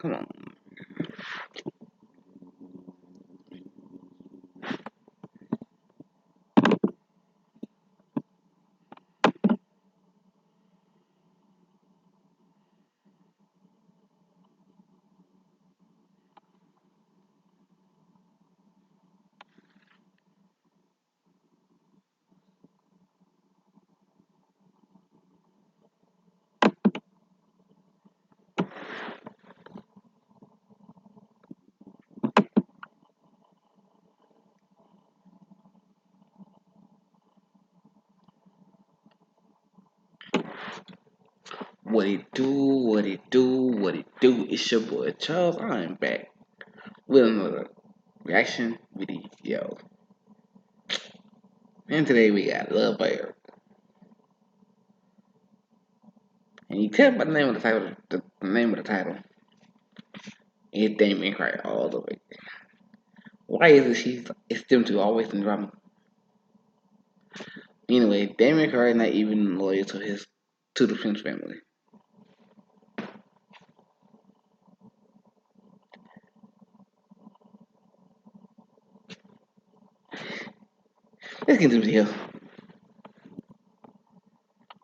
come on. What it do, what it do, what it do. It's your boy Charles. I'm back with another reaction video. And today we got Love Bear. And you tell by the name of the title, the name of the title, it's Damien Cryer all the way. Why is it's them two always in drama? Anyway, Damien Cryer not even loyal to the Prince family. Let's get into the video.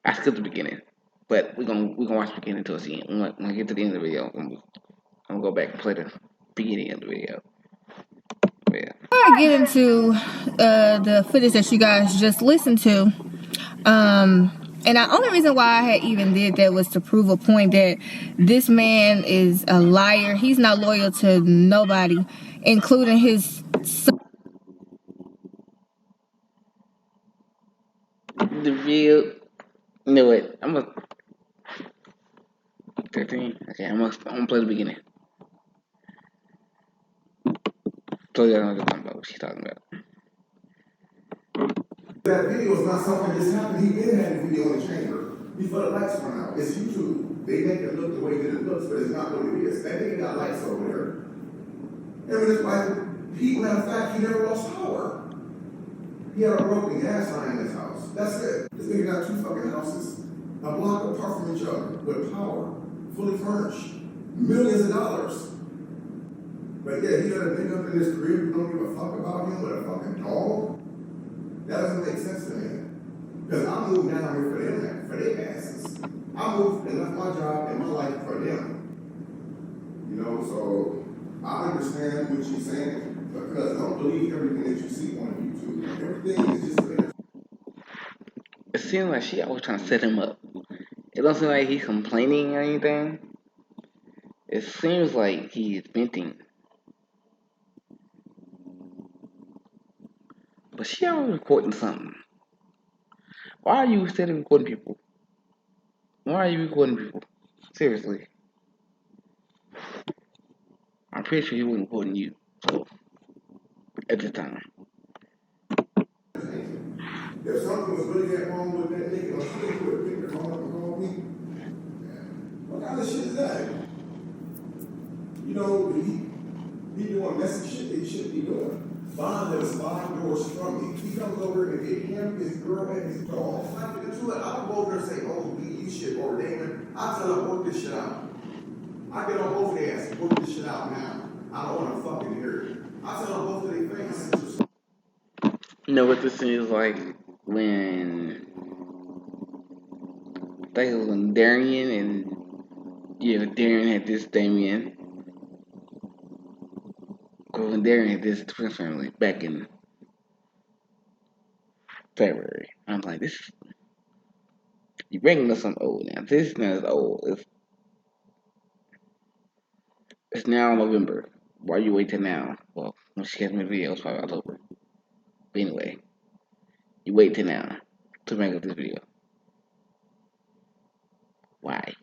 I skipped the beginning, but we're gonna watch the beginning towards the end. When I get to the end of the video, I'm gonna go back and play the beginning of the video. Yeah. Before I get into the footage that you guys just listened to, and the only reason why I had even did that was to prove a point that this man is a liar. He's not loyal to nobody, including his son. The real, you know what? I'm a 13. Okay, I'm gonna play the beginning. So you know what she's talking about. That video is not something that just happened. He did have a video in the chamber before the lights went out. It's YouTube. They make it look the way that it looks, but it's not what it is. That nigga got lights over there. And when it's like, matter of fact, he never lost power. He had a broken gas line in his house. That's it. This nigga got 2 fucking houses, a block apart from each other, with power, fully furnished, millions of dollars. But yeah, he let a nigga up in his career who don't give a fuck about him with a fucking dog. That doesn't make sense to me. Because I moved down here for them, for their asses. I moved and left my job and my life for them. You know, so I understand what you're saying, because don't believe everything that you see on YouTube. Everything is just an It seems like she always trying to set him up. It don't seem like he's complaining or anything. It seems like he's venting. But she always recording something. Why are you still recording people? Why are you recording people? Seriously. I'm pretty sure he wasn't recording you. So, at this time. If something was really that wrong with that nigga, or she didn't put a picture on and call me, what kind of shit is that? You know, he doing messy shit that he shouldn't be doing. Bond lives 5 doors from me. He comes over and get him, his girl, and his dog. I don't go over there and say, oh, you shit over Damon. I tell him, work this shit out. I get on both their ass, work this shit out now. I don't want to fucking hear it. I tell them both of their faces. You know what this seems like? When I think it was when Darian and Darian had this Damien. When Darian had this Prince family back in February. I'm like, this you bringing us something old now. This is not as old. It's now November. Why you wait till now? Well, when she gets me the video, it's probably October. But anyway, you wait till now to make up this video. Why?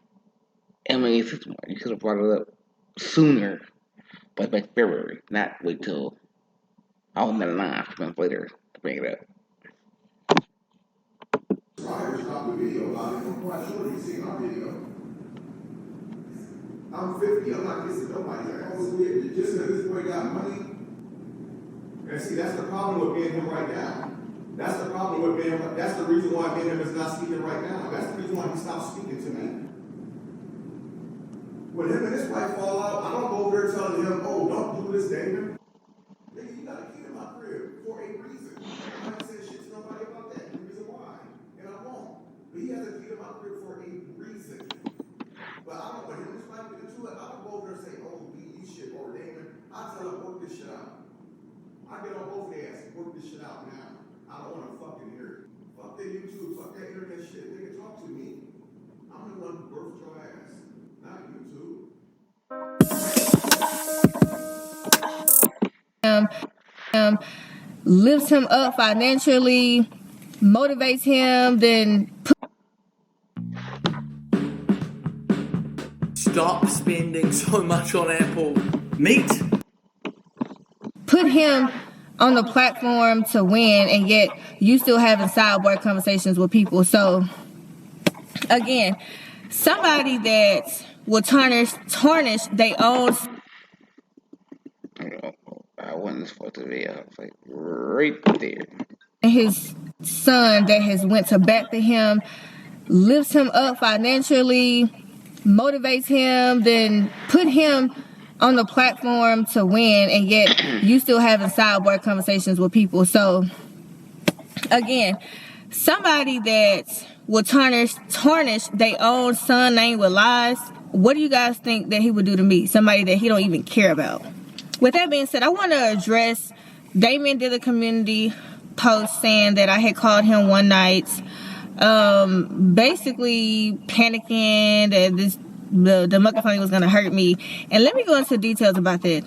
I mean, it's 6 months. You could have brought it up sooner, but back February, not wait till another 9 months later to bring it up. Cryer dropped a video about it. I'm quite sure he's seen our video. I'm 50. I'm not kissing nobody. Like, oh, it's weird. Just because this boy got money. And see, that's the problem with being him right now. That's the problem with being him. That's the reason why being him is not speaking right now. That's the reason why he stopped speaking to me. When him and his wife fall out, I He hasn't beat him out there for a reason. But I don't, when he was fighting into it, I don't go over there and say, oh, beat you shit or Damon. I tell him, work this shit out. I get on both their ass, work this shit out now. I don't want to fucking hear it. Fuck that YouTube, fuck that internet shit. Nigga, talk to me. I'm the one who birthed your ass, not YouTube. Lifts him up financially, motivates him, then Stop spending so much on Apple Meat. put him on the platform to win, and yet you still having sidebar conversations with people. So again, somebody that will tarnish their own. I wasn't supposed to be like right there. His son that has went to bat for him, lifts him up financially, motivates him, then put him on the platform to win, and yet you still having sidebar conversations with people. So again, somebody that will tarnish their own son name with lies. What do you guys think that he would do to me? Somebody that he don't even care about. With that being said, I want to address, Damien did a community post saying that I had called him one night, basically panicking that the microphone was going to hurt me. And let me go into details about that.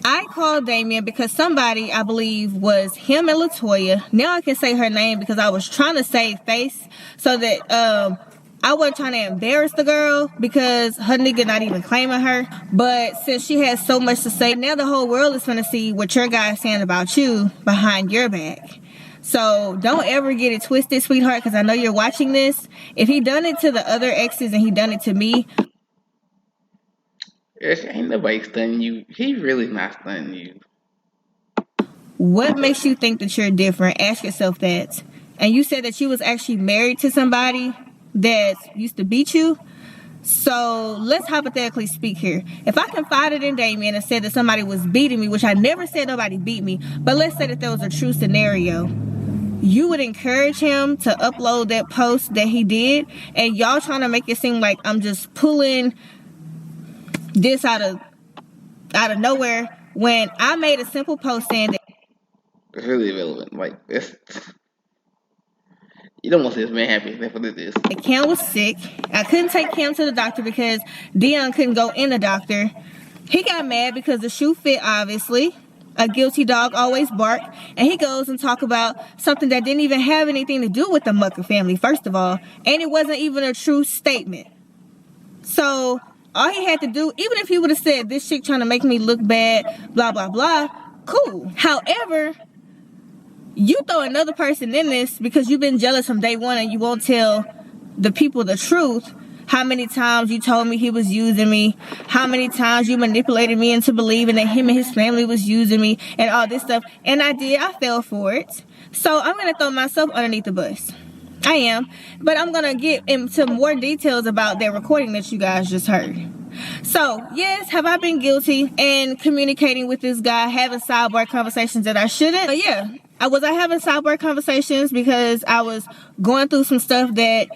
I called Damien because somebody, I believe, was him and Latoya. Now I can say her name because I was trying to save face so that I wasn't trying to embarrass the girl because her nigga not even claiming her. But since she has so much to say, now the whole world is going to see what your guy is saying about you behind your back. So don't ever get it twisted, sweetheart, because I know you're watching this. If he done it to the other exes and he done it to me, Ain't nobody stunning you. He really not stunning you. what makes you think that you're different? Ask yourself that. And you said that you was actually married to somebody that used to beat you. So let's hypothetically speak here. If I confided in Damien and said that somebody was beating me, which I never said nobody beat me, but let's say that there was a true scenario, you would encourage him to upload that post that he did, and y'all trying to make it seem like I'm just pulling this out of nowhere when I made a simple post saying that It's really irrelevant. Like it's you don't want to see this man happy except for this. Cam was sick. I couldn't take Cam to the doctor because Dion couldn't go in the doctor. He got mad because the shoe fit, obviously. A guilty dog always bark. And he goes and talk about something that didn't even have anything to do with the Mucker family, first of all. And it wasn't even a true statement. So all he had to do, even if he would have said, this chick trying to make me look bad, blah, blah, blah, cool. However, you throw another person in this because you've been jealous from day one and you won't tell the people the truth. How many times you told me he was using me, how many times you manipulated me into believing that him and his family was using me and all this stuff. And I fell for it. So I'm going to throw myself underneath the bus. I am. But I'm going to get into more details about that recording that you guys just heard. So, yes, have I been guilty in communicating with this guy, having sidebar conversations that I shouldn't? Yeah. I having sidebar conversations because I was going through some stuff that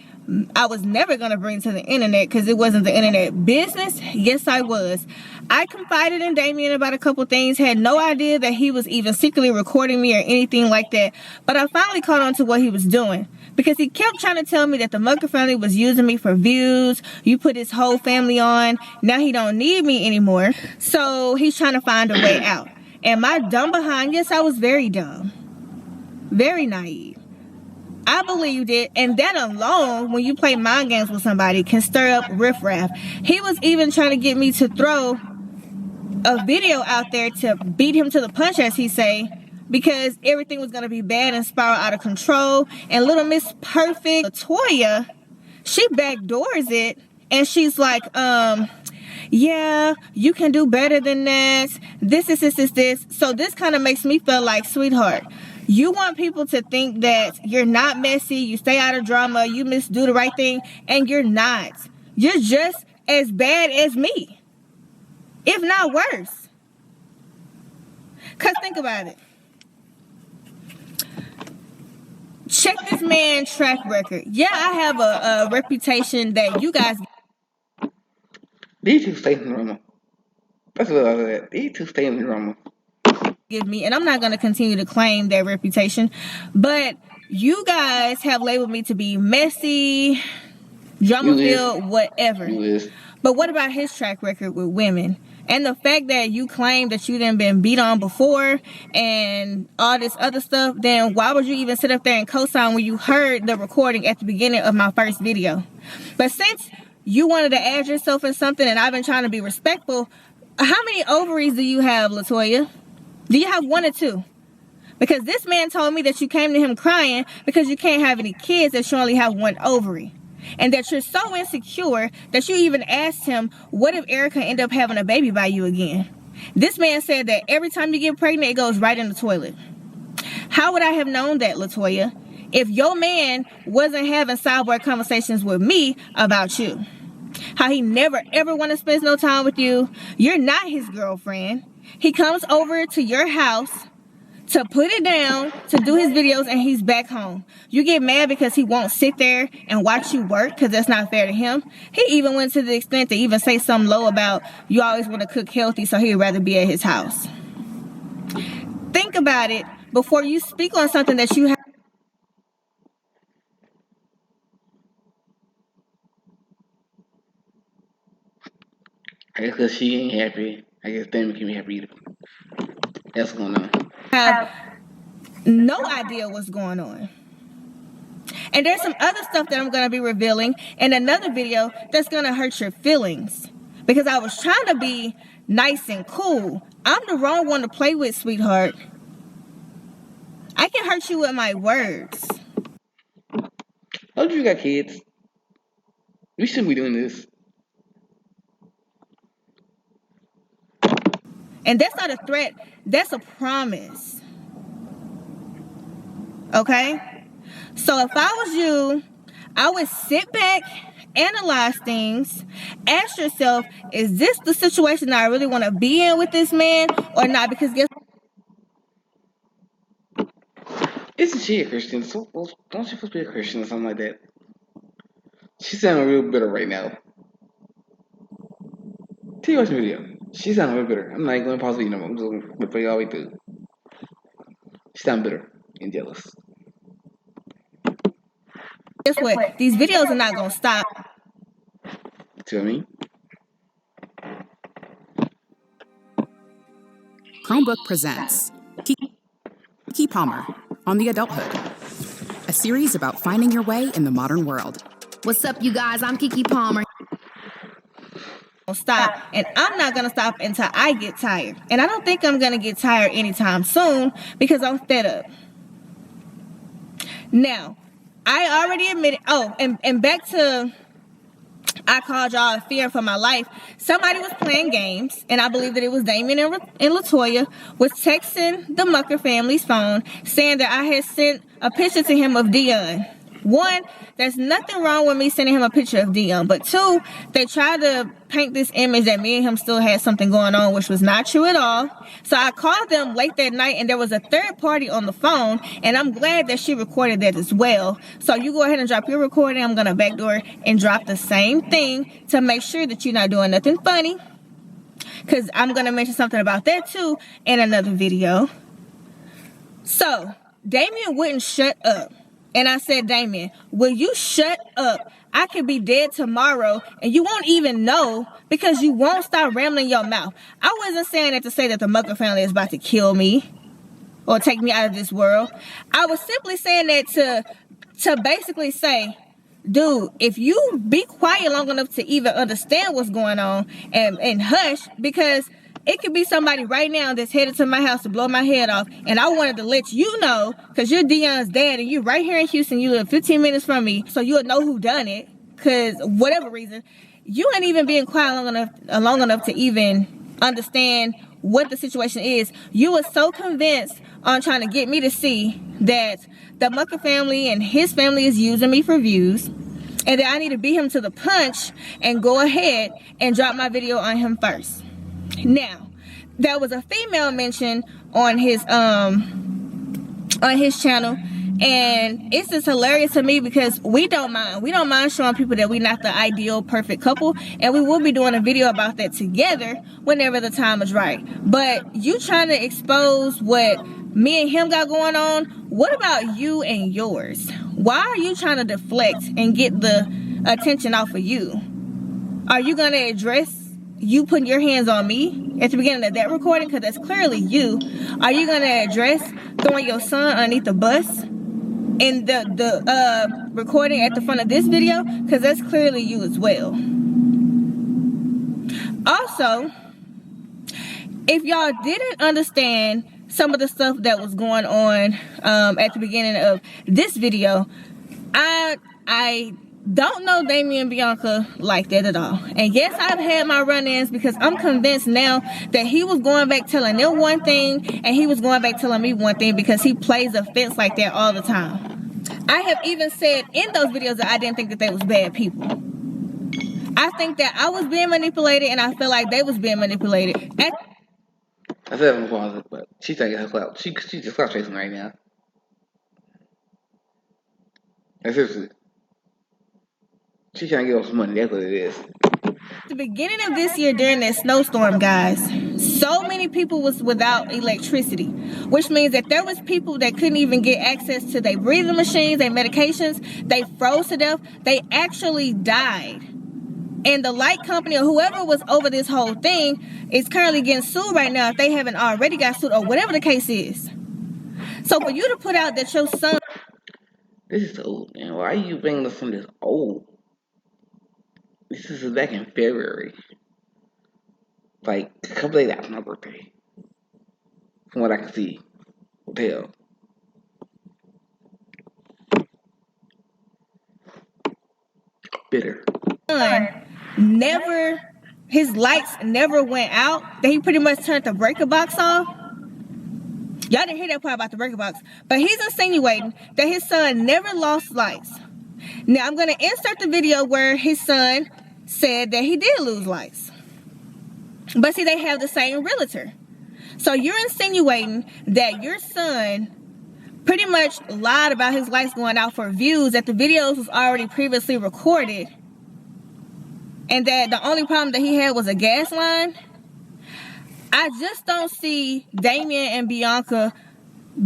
I was never going to bring to the internet because it wasn't the internet business. Yes, I was. I confided in Damien about a couple things, had no idea that he was even secretly recording me or anything like that. But I finally caught on to what he was doing because he kept trying to tell me that the Mucker family was using me for views. You put his whole family on. Now he don't need me anymore. So he's trying to find a way out. And my dumb behind, yes, I was very dumb. Very naive. I believed it, and that alone, when you play mind games with somebody, can stir up riffraff. He was even trying to get me to throw a video out there to beat him to the punch, as he say, because everything was going to be bad and spiral out of control. And little Miss Perfect, Latoya, she backdoors it, and she's like, yeah, you can do better than that. This. So this kind of makes me feel like, sweetheart, you want people to think that you're not messy, you stay out of drama, you do the right thing, and you're not. You're just as bad as me, if not worse. Because think about it. check this man's track record. Yeah, I have a reputation that you guys These two stay in the drama. That's what I said. These two stay in the drama. give me, and I'm not going to continue to claim that reputation, but you guys have labeled me to be messy, drama filled, whatever. You is. But what about his track record with women? And the fact that you claim that you done been beat on before and all this other stuff, then why would you even sit up there and co-sign when you heard the recording at the beginning of my first video? But since you wanted to add yourself in something and I've been trying to be respectful, how many ovaries do you have, Latoya? Do you have one or two? Because this man told me that you came to him crying because you can't have any kids, that you only have one ovary. And that you're so insecure that you even asked him, what if Erica end up having a baby by you again? This man said that every time you get pregnant, it goes right in the toilet. How would I have known that, Latoya, if your man wasn't having sidebar conversations with me about you? How he never ever want to spend no time with you. You're not his girlfriend. He comes over to your house to put it down, to do his videos, and he's back home. You get mad because he won't sit there and watch you work because that's not fair to him. He even went to the extent to even say something low about you always want to cook healthy, so he'd rather be at his house. Think about it before you speak on something that you have. I guess because she ain't happy. I guess Damon can be happy either. That's going on. Have no idea what's going on. And there's some other stuff that I'm going to be revealing in another video that's going to hurt your feelings. Because I was trying to be nice and cool. I'm the wrong one to play with, sweetheart. I can hurt you with my words. Don't you got kids? We shouldn't be doing this. And that's not a threat. That's a promise. Okay? So if I was you, I would sit back, analyze things, ask yourself, is this the situation that I really want to be in with this man or not? Because guess Isn't she a Christian? So don't she supposed to be a Christian or something like that? She sounding real bitter right now. Till you watch the video. She sounding real bitter. I'm not even going to pause the video no more. I'm just going to wait for you all the way through. She sound bitter and jealous. Guess what? These videos are not going to stop. See what I mean? Chromebook presents Kiki Palmer on the Adulthood, a series about finding your way in the modern world. What's up, you guys? I'm Kiki Palmer. Stop, and I'm not gonna stop until I get tired, and I don't think I'm gonna get tired anytime soon because I'm fed up. Now, I already admitted. Oh, and back to I called y'all fear for my life. Somebody was playing games, and I believe that it was Damien and Latoya, was texting the Mucker family's phone saying that I had sent a picture to him of Dion. One, there's nothing wrong with me sending him a picture of Dion. But two, they tried to paint this image that me and him still had something going on, which was not true at all. So I called them late that night, and there was a third party on the phone, and I'm glad that she recorded that as well. So you go ahead and drop your recording. I'm going to backdoor and drop the same thing to make sure that you're not doing nothing funny, because I'm going to mention something about that too in another video. So Damien wouldn't shut up. And I said, Damien, will you shut up? I could be dead tomorrow and you won't even know because you won't stop rambling your mouth. I wasn't saying that to say that the Mucker family is about to kill me or take me out of this world. I was simply saying that to basically say, dude, if you be quiet long enough to even understand what's going on and hush, because it could be somebody right now that's headed to my house to blow my head off, and I wanted to let you know, because you're Dion's dad, and you're right here in Houston, you live 15 minutes from me, so you'll know who done it, because whatever reason, you ain't even being quiet long enough to even understand what the situation is. You were so convinced on trying to get me to see that the Mucker family and his family is using me for views, and that I need to beat him to the punch and go ahead and drop my video on him first. Now, there was a female mentioned on his channel, And it's just hilarious to me because we don't mind showing people that we're not the ideal perfect couple, and we will be doing a video about that together whenever the time is right. But you trying to expose what me and him got going on, what about you and yours? Why are you trying to deflect and get the attention off of you? Are you going to address you putting your hands on me at the beginning of that recording, because that's clearly you? Are you going to address throwing your son underneath the bus in the recording at the front of this video? Because that's clearly you as well. Also, if y'all didn't understand some of the stuff that was going on at the beginning of this video, I don't know Damien and Bianca like that at all. And yes, I've had my run-ins, because I'm convinced now that he was going back telling them one thing and he was going back telling me one thing, because he plays a fence like that all the time. I have even said in those videos that I didn't think that they was bad people. I think that I was being manipulated, and I feel like they was being manipulated. I said it before, but she's taking her clout. She's just clout chasing right now. Like, seriously. She's trying to get us some money. That's what it is. At the beginning of this year, during that snowstorm, guys, so many people was without electricity, which means that there was people that couldn't even get access to their breathing machines, their medications. They froze to death. They actually died. And the light company or whoever was over this whole thing is currently getting sued right now if they haven't already got sued, or whatever the case is. So for you to put out that your son... This is old, man. Why are you bringing us from this old? This is back in February. Like, a couple days after my birthday. From what I can see. What the hell? Bitter. His lights never went out. That he pretty much turned the breaker box off. Y'all didn't hear that part about the breaker box. But he's insinuating that his son never lost lights. Now, I'm going to insert the video where his son said that he did lose lights. But see, they have the same realtor. So you're insinuating that your son pretty much lied about his lights going out for views, that the videos was already previously recorded, and that the only problem that he had was a gas line. I just don't see Damien and Bianca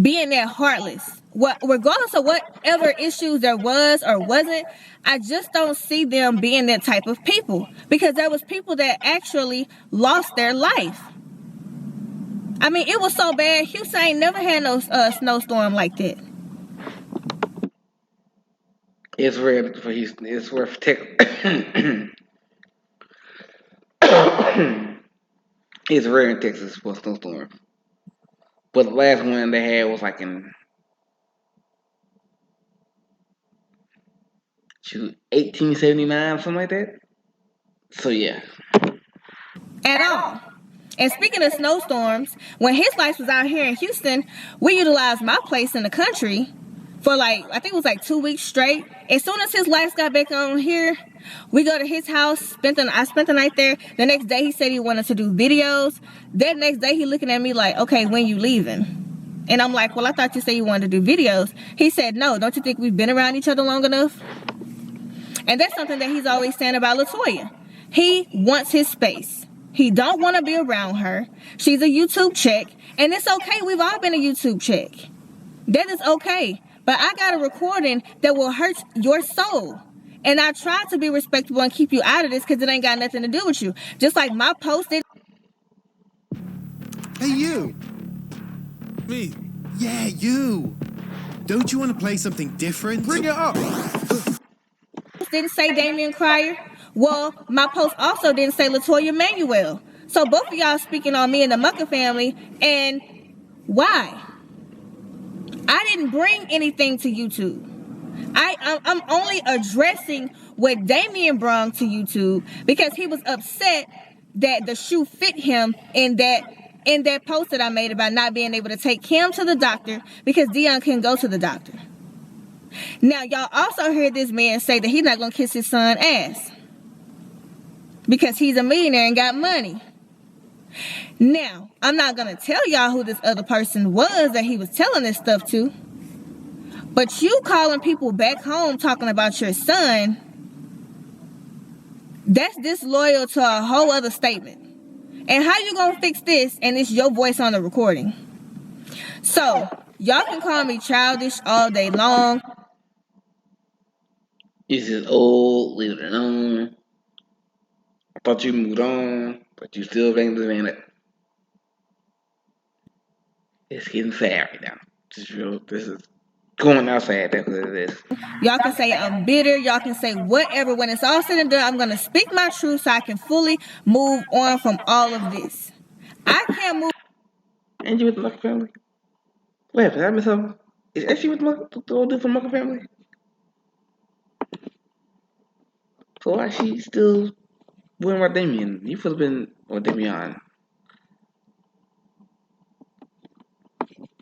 being that heartless. Regardless of whatever issues there was or wasn't, I just don't see them being that type of people, because there was people that actually lost their life. I mean, it was so bad. Houston ain't never had no snowstorm like that. It's rare for Houston. It's rare for Texas. It's rare in Texas for a snowstorm. But the last one they had was like in 1879, something like that. So yeah. At all. And speaking of snowstorms, when his lights was out here in Houston, we utilized my place in the country for I think it was 2 weeks straight. As soon as his lights got back on here, we go to his house. I spent the night there. The next day he said he wanted to do videos. That next day he looking at me like, okay, when you leaving? And I'm like, well, I thought you said you wanted to do videos. He said, no, don't you think we've been around each other long enough? And that's something that he's always saying about LaToya. He wants his space. He don't want to be around her. She's a YouTube chick, and it's okay. We've all been a YouTube chick. That is okay. But I got a recording that will hurt your soul. And I try to be respectable and keep you out of this because it ain't got nothing to do with you. Just like my post did. Hey, you. Me. Yeah, you. Don't you want to play something different? Bring it up. Didn't say Damian Cryer. Well, my post also didn't say LaToya Manuel. So both of y'all speaking on me and the Mucker family. And why? I didn't bring anything to YouTube. I'm only addressing what Damien brought to YouTube because he was upset that the shoe fit him in that post that I made about not being able to take Kim to the doctor because Dion couldn't go to the doctor. Now, y'all also heard this man say that he's not going to kiss his son's ass because he's a millionaire and got money. Now, I'm not going to tell y'all who this other person was that he was telling this stuff to, But you calling people back home talking about your son, that's disloyal to a whole other statement. And how you gonna fix this and it's your voice on the recording? So, y'all can call me childish all day long. It's just old, leave it alone. I thought you moved on, but you still bang the man up. It's getting sad right now. This is going outside, that's what it is. Y'all can say I'm bitter. Y'all can say whatever. When it's all said and done, I'm going to speak my truth so I can fully move on from all of this. I can't move. Ain't you with the Mucker family? What happened? Did I miss something? Is Ashley with the old dude from the Mucker family? So why she still worrying about Damien? You could have been, or Damian.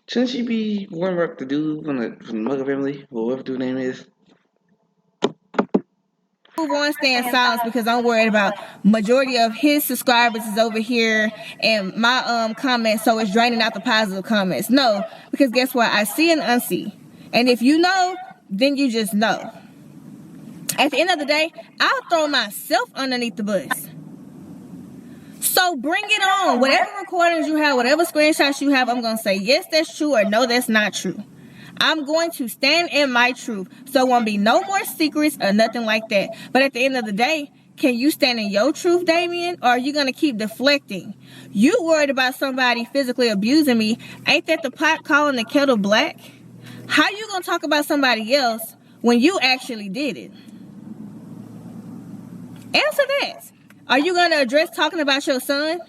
Shouldn't she be worrying about the dude from the Mucker family, or whatever dude's name is? Move on, stay in silence because I'm worried about majority of his subscribers is over here and my comments, so it's draining out the positive comments. No, because guess what? I see and unsee. And if you know, then you just know. At the end of the day, I'll throw myself underneath the bus. So bring it on. Whatever recordings you have, whatever screenshots you have, I'm going to say, yes, that's true, or no, that's not true. I'm going to stand in my truth. So it won't be no more secrets or nothing like that. But at the end of the day, can you stand in your truth, Damien? Or are you going to keep deflecting? You worried about somebody physically abusing me. Ain't that the pot calling the kettle black? How you going to talk about somebody else when you actually did it? Answer that. Are you going to address talking about your son?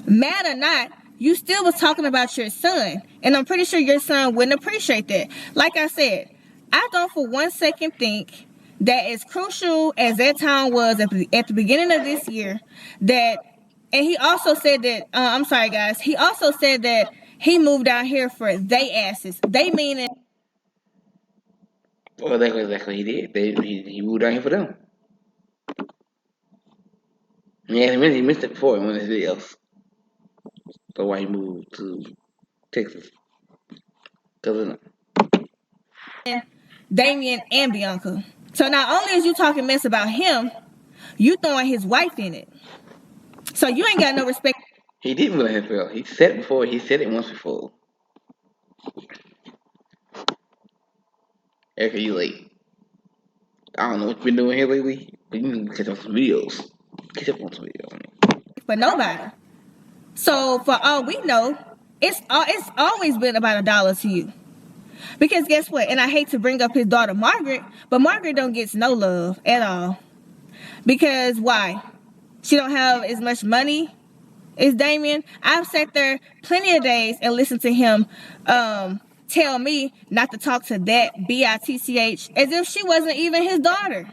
Mad or not, you still was talking about your son. And I'm pretty sure your son wouldn't appreciate that. Like I said, I don't for 1 second think that as crucial as that time was at the beginning of this year, that, and he also said that, I'm sorry guys, he also said that he moved out here for they asses. They meaning. Well, that's exactly what he did. He moved down here for them. Yeah, he missed it before in one of his videos. So why he moved to Texas? Because Damien and Bianca. So not only is you talking mess about him, you throwing his wife in it. So you ain't got no respect. he didn't go to NFL. He said it before. He said it once before. Erica, you late. I don't know what you've been doing here lately, but you need to catch up on some videos. Catch up on some videos. I mean. For nobody. So for all we know, it's always been about $1 to you. Because guess what? And I hate to bring up his daughter Margaret, but Margaret don't get no love at all. Because why? She don't have as much money as Damien. I've sat there plenty of days and listened to him tell me not to talk to that bitch as if she wasn't even his daughter.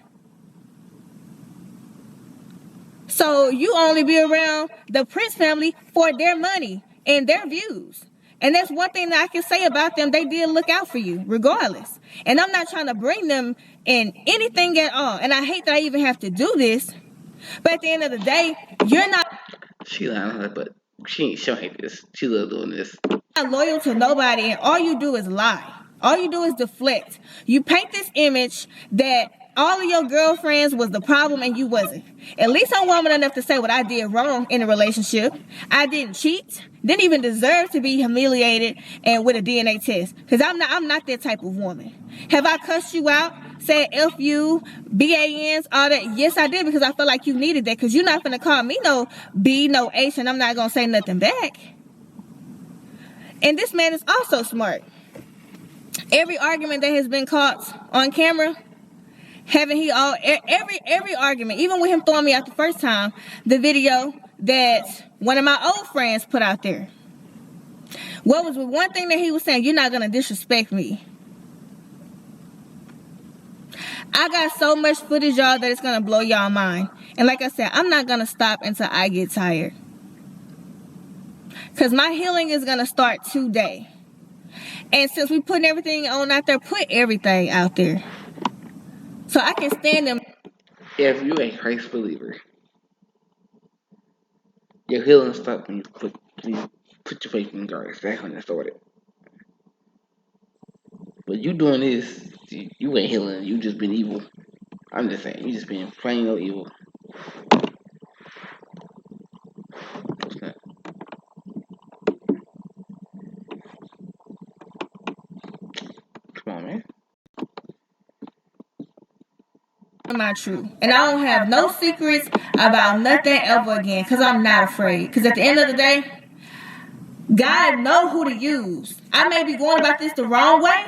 So you only be around the Prince family for their money and their views. And that's one thing that I can say about them. They did look out for you regardless. And I'm not trying to bring them in anything at all. And I hate that I even have to do this. But at the end of the day, you're not She lying, but she don't hate this. She love doing this. loyal to nobody, and all you do is lie. All you do is deflect. You paint this image that all of your girlfriends was the problem and you wasn't. At least I'm woman enough to say what I did wrong in a relationship. I didn't cheat. Didn't even deserve to be humiliated and with a DNA test. Because I'm not that type of woman. Have I cussed you out? Said F you, BANs, all that? Yes, I did, because I felt like you needed that. Because you're not going to call me no B, no H, and I'm not going to say nothing back. And this man is also smart. Every argument that has been caught on camera, every argument, even with him throwing me out the first time, the video that one of my old friends put out there. What was the one thing that he was saying? You're not gonna disrespect me. I got so much footage, y'all, that it's gonna blow y'all mind. And like I said, I'm not gonna stop until I get tired. Cause my healing is gonna start today. And since we putting everything on out there, put everything out there. So I can stand them. If you a Christ believer, your healing starts when you put your faith in God. That's when it started. But you doing this, you ain't healing. You just been evil. I'm just saying, you just being plain old evil. Come on, man. My truth, and I don't have no secrets about nothing ever again, because I'm not afraid. Because at the end of the day, God know who to use. I may be going about this the wrong way.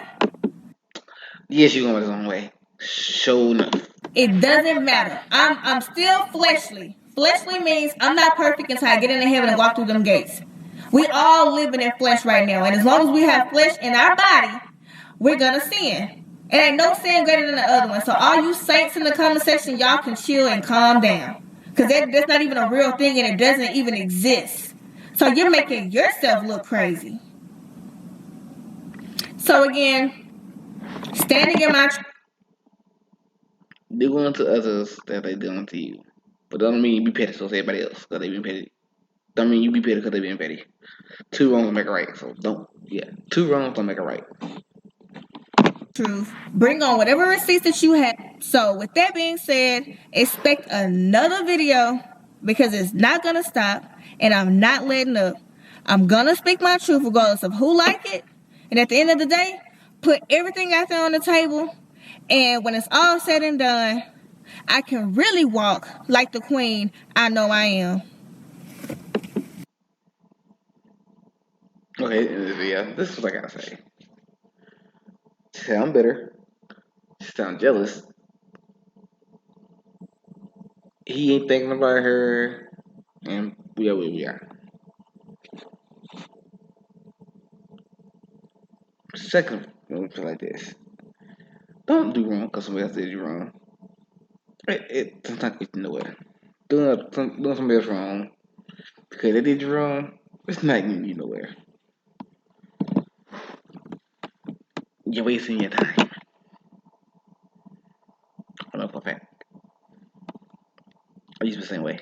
Yes, you going the wrong way. Show enough. It doesn't matter. I'm still fleshly. Fleshly means I'm not perfect until I get into heaven and walk through them gates. We all living in flesh right now, and as long as we have flesh in our body, we're gonna sin. It ain't no sin greater than the other one. So all you saints in the comment section, y'all can chill and calm down, because that's not even a real thing, and it doesn't even exist. So you're making yourself look crazy. So again, standing in my Do unto others that they do unto you. But don't mean you be petty so everybody else because they been petty. Don't mean you be petty because they been petty. Two wrongs don't make a right. So don't. Yeah. Two wrongs don't make a right. truth, bring on whatever receipts that you have. So with that being said, expect another video, because it's not gonna stop, and I'm not letting up. I'm gonna speak my truth regardless of who like it, and at the end of the day, put everything out there on the table. And when it's all said and done, I can really walk like the queen I know I am. Okay, yeah, this is what I gotta say. She said I'm bitter. She sound jealous. He ain't thinking about her, and we are where we are. Second, like this. Don't do wrong because somebody else did you wrong. It's not getting nowhere. Doing somebody else wrong because they did you wrong, it's not getting you nowhere. You're wasting your time. I know for a fact. I use the same way.